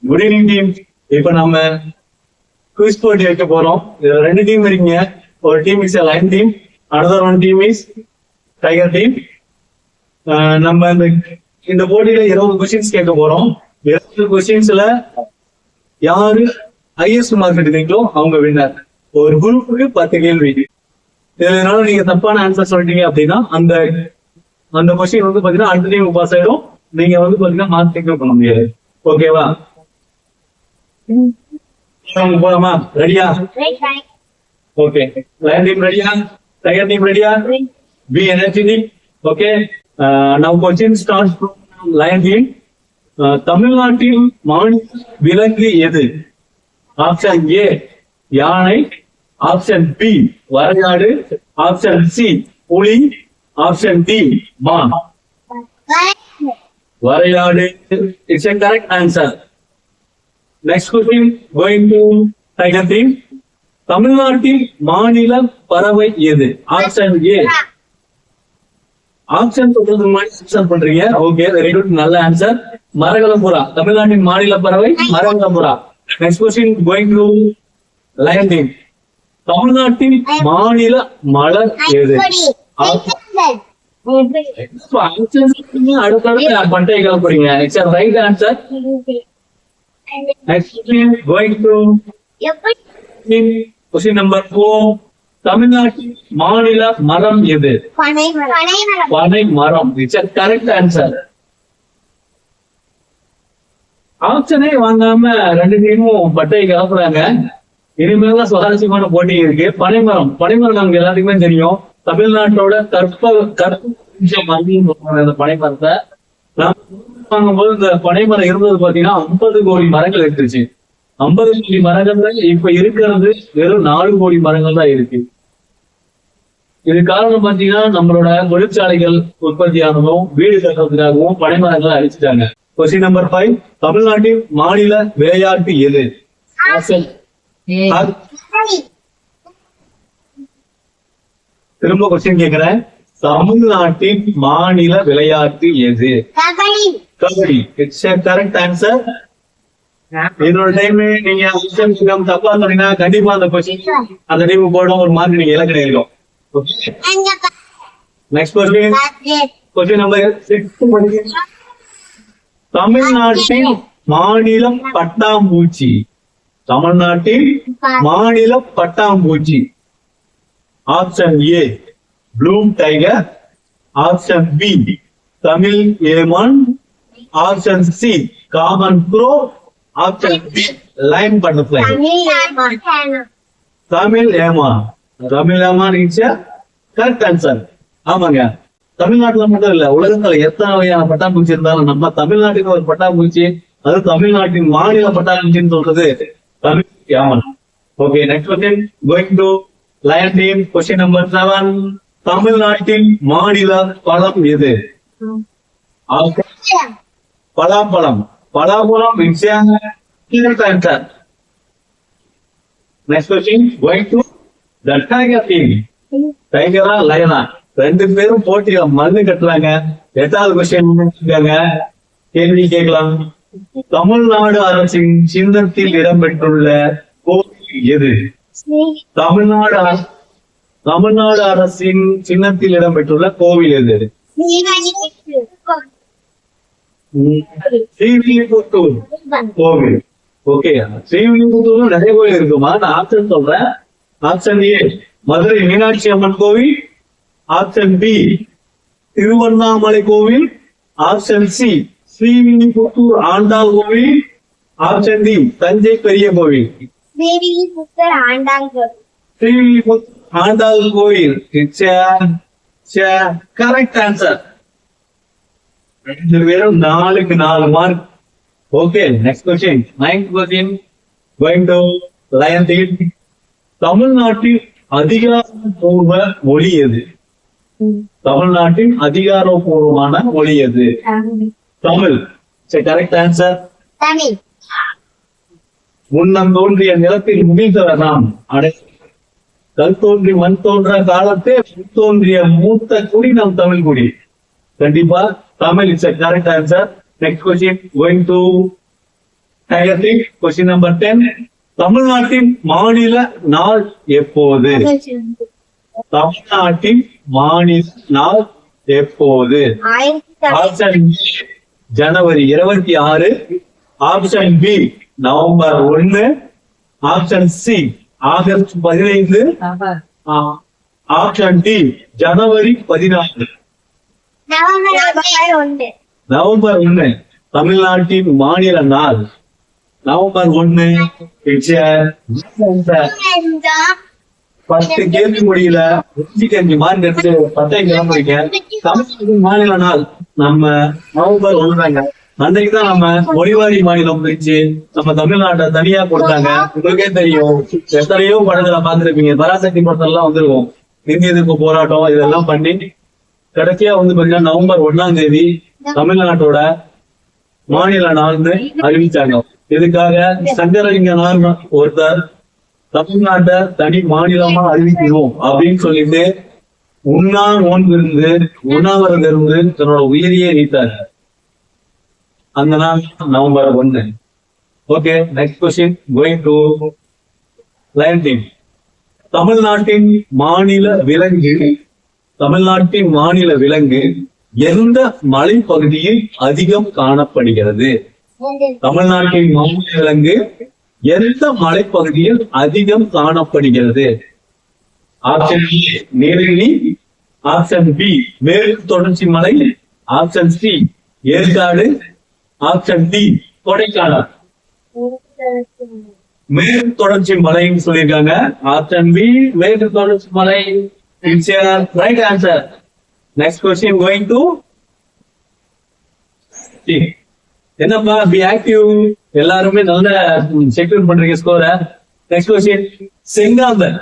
Good evening team. இப்ப நம்ம quiz போட்டி வைக்க போறோம். இதுல 2 டீம் இருக்கீங்க. ஒரு team is line team, another one team is tiger team. நம்ம இந்த போட்டியில 20 கொஸ்டின்ஸ் கேட்க போறோம். 20 கொஸ்டின்ஸ்ல யாரு ஹையஸ்ட் மார்க் எடுத்தீங்களோ அவங்க வின்னர். ஒரு குரூப்புக்கு 10 கேள்வி. இதனால நீங்க தப்பான ஆன்சர் சொல்லிட்டீங்க அப்படின்னா அந்த கொஸ்டின் வந்து பாத்தீங்கன்னா அடுத்த டீம் பாஸ் ஆயிடும். நீங்க வந்து பாத்தீங்கன்னா மார்க் டேக் பண்ண முடியாது. ஓகேவா? போலாமா? ரெடியா? ஓகே. லைன் டீம் ரெடியா? டைகர் டீம் ரெடியா? Be energetic. Okay. now question starts from line team. தமிழ்நாட்டில் மாநில விலங்கு எது? ஆப்ஷன் ஏ யானை, ஆப்ஷன் பி வரையாடு, ஆப்ஷன் சி புலி, ஆப்ஷன் டி மான். வரையாடு it's a correct answer. Next question going to Tiger team. தமிழ்நாட்டில் மாநில பறவை எது? ஆப்ஷன் ஏ. ஆப்ஷன் சொல்றது மாதிரி ஆன்சர் பண்றீங்க. ஓகே, வெரி குட், நல்ல ஆன்சர். மரகதபுறா. தமிழ்நாட்டின் மாநில பறவை மரகதபுறா. Next question going to lion team. தமிழ்நாட்டின் மாநில மலர் எது? அடுத்த பட்டை கிளப்புறீங்க. It's right answer. Next question going to question number 4. தமிழ்நாட்டின் மாநில மரம் எது? பனை மரம். It's correct answer. ஆப்ஷனே வாங்காம 2 டீமும் பட்டை கிளப்புறாங்க. இனிமேல் சுவாரஸ்யமான போட்டி இருக்கு. பனைமரம். பனைமரம் நமக்கு எல்லாத்துக்குமே தெரியும். தமிழ்நாட்டோட இந்த பனைமரத்தை வாங்கும்போது இந்த பனைமரம் இருந்தது பாத்தீங்கன்னா 50 கோடி மரங்கள் இருந்துச்சு. 50 கோடி மரங்கள்ல இப்ப இருக்கிறது வெறும் 4 கோடி மரங்கள் தான் இருக்கு. இது காரணம் பாத்தீங்கன்னா நம்மளோட தொழிற்சாலைகள் உற்பத்தியானதும் வீடு கட்டுறதுக்காகவும் பனைமரங்களை அழிச்சிட்டாங்க. Question number 5. தமிழ்நாட்டின் மாநில விளையாட்டு எது? திரும்ப கொஸ்டின் கேக்குறேன். தமிழ்நாட்டின் மாநில விளையாட்டு எது? Kabaddi. It's a correct answer. இதோட டைம் நீங்க தப்பா சொன்னீங்கன்னா கண்டிப்பா அந்த கொஸ்டின் அந்த டைம் போடும் ஒரு மார்க் நீங்க இலக்கு இருக்கும். Next question question number 6. தமிழ்நாட்டின் மாநில பட்டாம்பூச்சி. தமிழ்நாட்டின் மாநில பட்டாம்பூச்சி. Option A blue tiger, option B Tamil yeoman, option C common crow, option B lime butterfly. Tamil yeoman. Tamil yeoman it's correct answer. ஆமாங்க, தமிழ்நாட்டுல மட்டும் இல்ல, உலகத்துல எத்தனை வகையான பட்டாம்பூச்சி இருந்தாலும் நம்ம தமிழ்நாட்டுக்கு ஒரு பட்டாம்பூச்சி, அது தமிழ்நாட்டின் மாநில பட்டாம்பூச்சின்னு சொல்றது Tamil yeoman. Okay, next question going to lion team. Question number 7. தமிழ்நாட்டின் மாநில பழம் எது? பலாப்பழம். பலாப்பழம் it's correct answer. Next question going to the tiger team. டைகரா லயனா 2 பேரும் போட்டியில மண்ணு கட்டுறாங்க. 8வது கொஸ்டின் கேள்வி கேட்கலாம். தமிழ்நாடு அரசின் சின்னத்தில் இடம்பெற்றுள்ள கோவில் எது? தமிழ்நாடு அரசின் சின்னத்தில் இடம்பெற்றுள்ள கோவில் எது? ஸ்ரீவில்லிபுத்தூர் கோவில். ஓகே, ஸ்ரீவில்லிபுத்தூர் நிறைய கோவில் இருக்குமா? நான் ஆப்ஷன் சொல்றேன். ஆப்ஷன் ஏ மதுரை மீனாட்சி அம்மன் கோவில், ஆப்ஷன் பி திருவண்ணாமலை கோவில், ஆப்ஷன் சி ஸ்ரீவில்லிபுத்தூர் ஆண்டாள் கோவில், ஆப்ஷன் டி தஞ்சை பெரிய கோவில். ஸ்ரீவில்லிபுத்தூர் ஆண்டாள் கோவில் இட்ஸ் கரெக்ட் ஆன்சர். வெறும் 4க்கு 4 mark. Okay, next question 9th question going to lion team. தமிழ்நாட்டின் அதிகாரப்பூர்வ மொழி எது? தமிழ்நாட்டின் அதிகாரப்பூர்வமான மொழி எது? தமிழ். Correct answer. முன்னம் தோன்றிய நிலத்தில் முகிழ்த்தவர் நாம் கல் தோன்றி மண் தோன்ற காலத்தே தோன்றிய மூத்த குடி நம் தமிழ் குடி. கண்டிப்பா Tamil it's correct answer. Next question going to tiger team. Question number 10. தமிழ்நாட்டின் மாநில நாள் எப்போது? தமிழ்நாட்டின் மாநில நாள் எப்போது? ஆப்ஷன் ஜனவரி 26, option B November 1, option C August 15, option D ஜனவரி 16. நவம்பர் 1 தமிழ்நாட்டின் மாநில நாள். நவம்பர் 1. 10 கேள்வி முடியல, 5 மார்க் எடுத்து 10 கிளம்புறீங்க. தமிழ்நாட்டின் மாநில நாள் நம்ம நவம்பர் 1 அன்றைக்கு தான் நம்ம மொழிவாரி மாநிலம் பிரிச்சு நம்ம தமிழ்நாட்டை தனியா கொடுத்தாங்க. உங்களுக்கே தெரியும், எத்தனையோ படங்களை பார்த்திருப்பீங்க. பராசக்தி படத்தெல்லாம் வந்துருக்கும். இந்திய எதிர்ப்பு போராட்டம் இதெல்லாம் பண்ணி கடைசியா பாத்தீங்கன்னா நவம்பர் 1 தமிழ்நாட்டோட மாநில நாள்னு அறிவிச்சாங்க. இதுக்காக சங்கரலிங்கனார் ஒருத்தர் தமிழ்நாட்டை தனி மாநிலமா அறிவிக்கணும் அப்படின்னு சொல்லிட்டு உண்ணாவிரதம் இருந்து தன்னோட உயிரியே நீத்தாரு. அந்த நாள் November 1. Okay, next question going to lion team. தமிழ்நாட்டின் மாநில விலங்கு. தமிழ்நாட்டின் மாநில விலங்கு எந்த மலைப்பகுதியில் அதிகம் காணப்படுகிறது? தமிழ்நாட்டின் மாநில விலங்கு எந்த மலைப்பகுதியில் அதிகம் காணப்படுகிறது? Option A Nilgiri, option B மேற்கு தொடர்ச்சி மலை, option C Yercaud, option D Kodaikanal. மேற்கு தொடர்ச்சி மலைன்னு சொல்லியிருக்காங்க. ஆப்ஷன் பி மேற்கு தொடர்ச்சி மலை. It's right answer. Next question going to என்னப்பா பி ஆக்டிவ், எல்லாருமே நல்ல செக்யூர் பண்றீங்க ஸ்கோர. Next question செங்காந்தர்.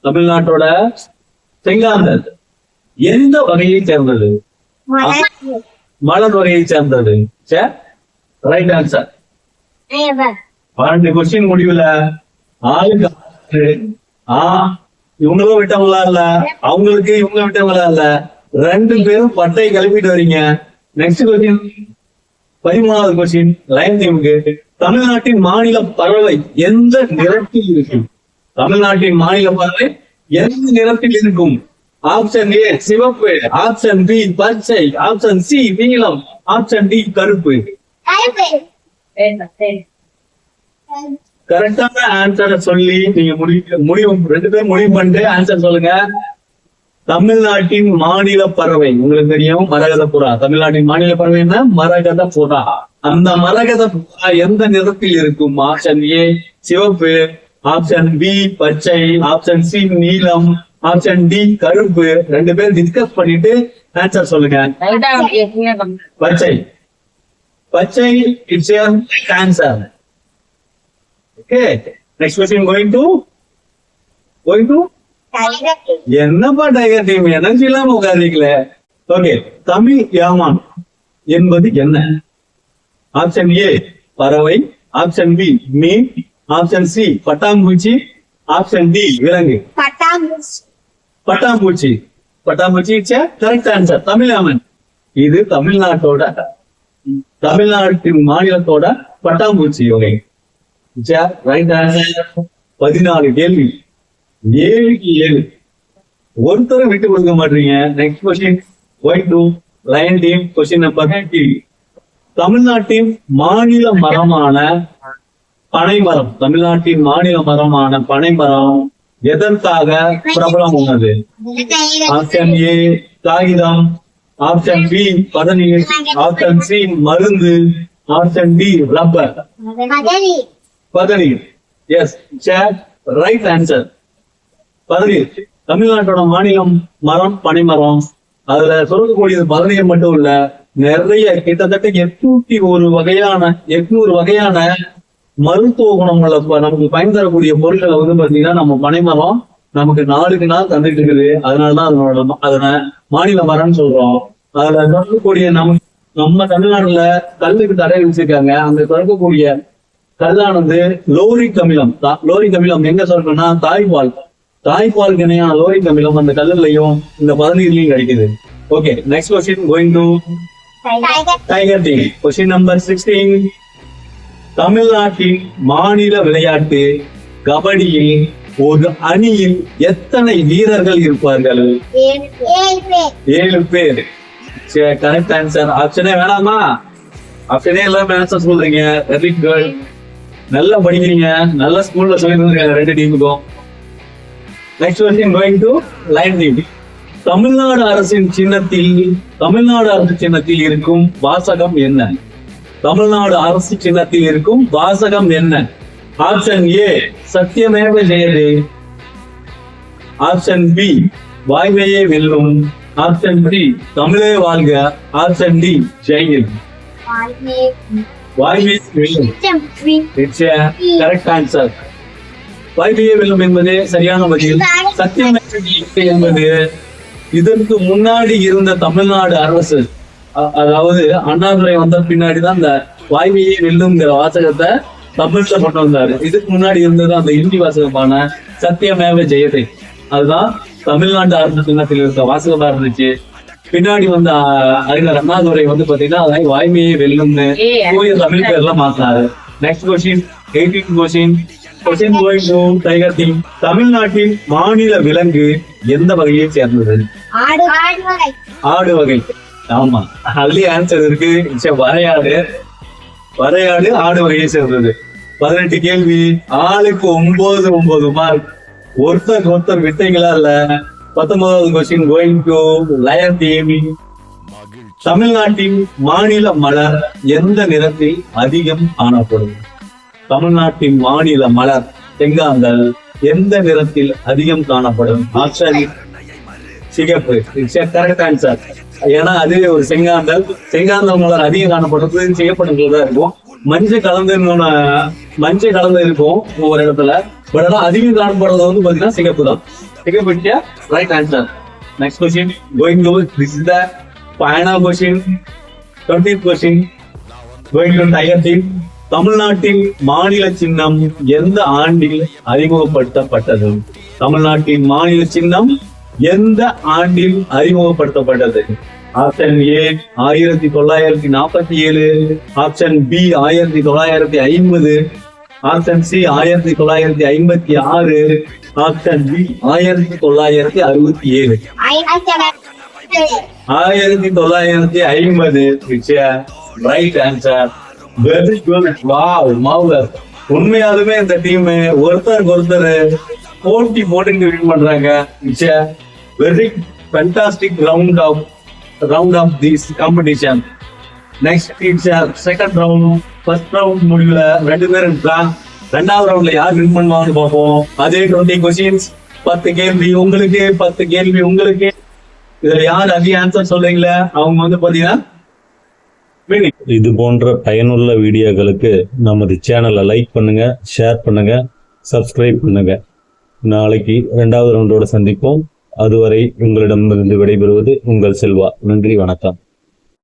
தமிழ்நாட்டோட செங்காந்தர் எந்த வகையை சேர்ந்தது? மலர் வகையை சேர்ந்தது. Right answer. 12 கொஸ்டின் முடிவுல ஆளுக்கு இவங்களும் விட்டவங்களா இல்ல, அவங்களுக்கு இவங்க விட்டவங்களா இல்ல, 2 பேரும் பட்டை கிளப்பிட்டு வரீங்க. நெக்ஸ்ட் கொஸ்டின் 13வது கொஸ்டின் லைன் டீமுக்கு. தமிழ்நாட்டின் மாநில பறவை எந்த நிறத்தில் இருக்கும்? தமிழ்நாட்டின் மாநில பறவை எந்த நிறத்தில் இருக்கும்? ஆப்ஷன் ஏ சிவப்பு, ஆப்ஷன் பி பச்சை, ஆப்ஷன் சி நீலம், ஆப்ஷன் டி கருப்பு. கரெக்டான ஆன்சரை சொல்லி நீங்க முடிவு 2 பேரும் முடிவு பண்ணிட்டு ஆன்சர் சொல்லுங்க. தமிழ்நாட்டின் மாநில பறவை உங்களுக்கு தெரியும், மரகத புறா. தமிழ்நாட்டின் மாநில பறவை என்ன? மரகத புறா. அந்த மரகத புறா எந்த நிறத்தில் இருக்கும்? ஆப்ஷன் ஏ சிவப்பு, ஆப்ஷன் பி பச்சை, ஆப்ஷன் சி நீலம், ஆப்ஷன் டி கருப்பு. 2 பேர் டிஸ்கஸ் பண்ணிட்டு ஆன்சர் சொல்லுங்க. பச்சை. பச்சை it's answer. Okay, next question going to என்னப்பா டைகர் டீம் எனர்ஜி இல்லாம உட்கார்றீங்களே. ஓகே, தமிழ் யாமான் என்பது என்ன? ஆப்ஷன் ஏ பறவை, ஆப்ஷன் பி மீன், ஆப்ஷன் சி பட்டாம்பூச்சி, ஆப்ஷன் டி விலங்கு. பட்டாம்பூச்சி. பட்டாம்பூச்சி கரெக்ட் ஆன்சர். தமிழ் யாமன் இது தமிழ்நாட்டின் மாநிலத்தோட பட்டாம்பூச்சி வகை. Right answer. 14 கேள்வி, 7க்கு 7. ஒருத்தரும் விட்டு கொடுக்க மாட்டீங்க. Next question going to lion team. Question number 30. தமிழ்நாட்டின் மாநில மரமான பனைமரம். தமிழ்நாட்டின் மாநில மரமான பனைமரம் எதற்காக பிரபலம் உள்ளது? ஆப்ஷன் ஏ காகிதம், ஆப்ஷன் பி பதநீர், ஆப்ஷன் சி மருந்து, ஆப்ஷன் டி ரப்பர். பதநீர். Yes, right answer. பதநீர் தமிழ்நாட்டோட மாநிலம் மரம் பனைமரம். அதுல சொல்லக்கூடியது பதநீர் மட்டும் இல்ல, நிறைய கிட்டத்தட்ட 800 வகையான மருத்துவ குணங்களை நமக்கு பயன் தரக்கூடிய பொருட்களை பாத்தீங்கன்னா நம்ம பனைமரம் நமக்கு நாளுக்கு நாள் தந்துட்டு இருக்குது. அதனாலதான் அதனை மாநில மரம்னு சொல்றோம். அதுல தொடக்கக்கூடிய நம்ம தமிழ்நாட்டுல கல்லுக்கு தடை வச்சிருக்காங்க. அந்த தொடக்கக்கூடிய கல்லானது லோரிக் அமிலம். லோரிக் அமிலம் எங்க சொல்றோம்னா தாய்ப்பால் இணையான லோரிக் அமிலம் அந்த கல்லுலையும் இந்த பதநீர்லயும் கிடைக்குது. Okay, next question going to tiger team. Question number 16. தமிழ்நாட்டின் மாநில விளையாட்டு கபடியில் ஒரு அணியில் எத்தனை வீரர்கள் இருப்பார்கள்? 7 பேர். Correct answer. ஆப்ஷனே வேணாமா? ஆப்ஷனே இல்லாம ஆன்சர் சொல்றீங்க. Very good. நல்லா படிக்கிறீங்க. நல்ல ஸ்கூல்ல சொல்லி தந்திருக்காங்க 2 டீமுக்கும். Next question going to lion team. Tamil Nadu அரசு சின்னத்தில் இருக்கும் வாசகம் என்ன? தமிழ்நாடு அரசு சின்னத்தில் இருக்கும் வாசகம் என்ன? Option A சத்தியமேவ Jayate, option B வாய்மையே வெல்லும், ஆப்ஷன் சி தமிழே வாழ்க, ஆப்ஷன் டி ஜெயில். வாய்மையே வெல்லும். Correct answer. வாய்மையே வெல்லும் என்பது சரியான பதில். சத்தியமேவ ஜெயதே என்பது இதற்கு முன்னாடி இருந்த தமிழ்நாடு அரசு, அதாவது அண்ணாதுரை வந்த பின்னாடிதான் இந்த வாய்மையை வெல்லுங்கிற வாசகத்தை தமிழ்ல கொண்டு வந்தாரு. இதுக்கு முன்னாடி இருந்தது அந்த இந்தி வாசகமான சத்தியமேவ ஜெயதே. அதுதான் தமிழ்நாட்டு அரசு சின்னத்தில் இருக்க வாசகமா இருந்துச்சு. பின்னாடி வந்த அறிஞர் அண்ணாதுரை பாத்தீங்கன்னா அதாவது வாய்மையை வெல்லும்னு தூய தமிழ் பேர்லாம் மாத்தினாரு. Next question 18th question going to tiger team. தமிழ்நாட்டின் மாநில விலங்கு எந்த வகையை சேர்ந்தது? ஆடு வகை. ஆமா, அதுலயே ஆன்சர் இருக்கு. வரையாடு ஆடு வகையை சேர்ந்தது. 18 கேள்வி, ஆளுக்கு 9 மார்க். ஒருத்தர் விட்டீங்களா இல்ல? 19வது question going to lion team. தமிழ்நாட்டின் மாநில மலர் எந்த நிறத்தில் அதிகம் காணப்படும்? தமிழ்நாட்டின் மாநில மலர் செங்காந்தல் எந்த நிறத்தில் அதிகம் காணப்படும்? ஆப்ஷன் சிகப்பு. Correct answer. ஏன்னா அது ஒரு செங்காந்தல் மலர் அதிகம் காணப்படுறது சிகப்பு தான் இருக்கும். மஞ்சள் கலந்து இருக்கும் ஒவ்வொரு இடத்துல. பட் ஆனா அதிகம் காணப்படுறது பாத்தீங்கன்னா சிகப்பு தான். சிகப்பு right answer. Next question going to this is the final question. 20th question going to tiger team. தமிழ்நாட்டின் மாநில சின்னம் எந்த ஆண்டில் அறிமுகப்படுத்தப்பட்டது? தமிழ்நாட்டின் மாநில சின்னம் எந்த ஆண்டில் அறிமுகப்படுத்தப்பட்டது? Option A 1947, option B 1950, option C 1956, option D 1967. 1950 right answer. Very good. Wow, marvellous. உண்மையாலுமே இந்த டீம் ஒருத்தர் போட்டி போட்டு வின் பண்றாங்க. It's a very fantastic round of this competition. Next it's a second round. First round முடியல, 2 பேரும் draw. 2வது ரவுண்ட்ல யார் வின் பண்ணுவாங்கன்னு பார்ப்போம். அதே 20 questions, 10 கேள்வி உங்களுக்கு, 10 கேள்வி உங்களுக்கு. இதுல யார் அதிக ஆன்சர் சொல்றீங்களா அவங்க பாத்தீங்கன்னா இது போன்ற பயனுள்ள வீடியோக்களுக்கு நமது சேனலை லைக் பண்ணுங்க, ஷேர் பண்ணுங்க, சப்ஸ்கிரைப் பண்ணுங்க. நாளைக்கு 2வது ரவுண்டோட சந்திப்போம். அதுவரை உங்களிடமிருந்து விடைபெறுவது உங்கள் செல்வா. நன்றி, வணக்கம்.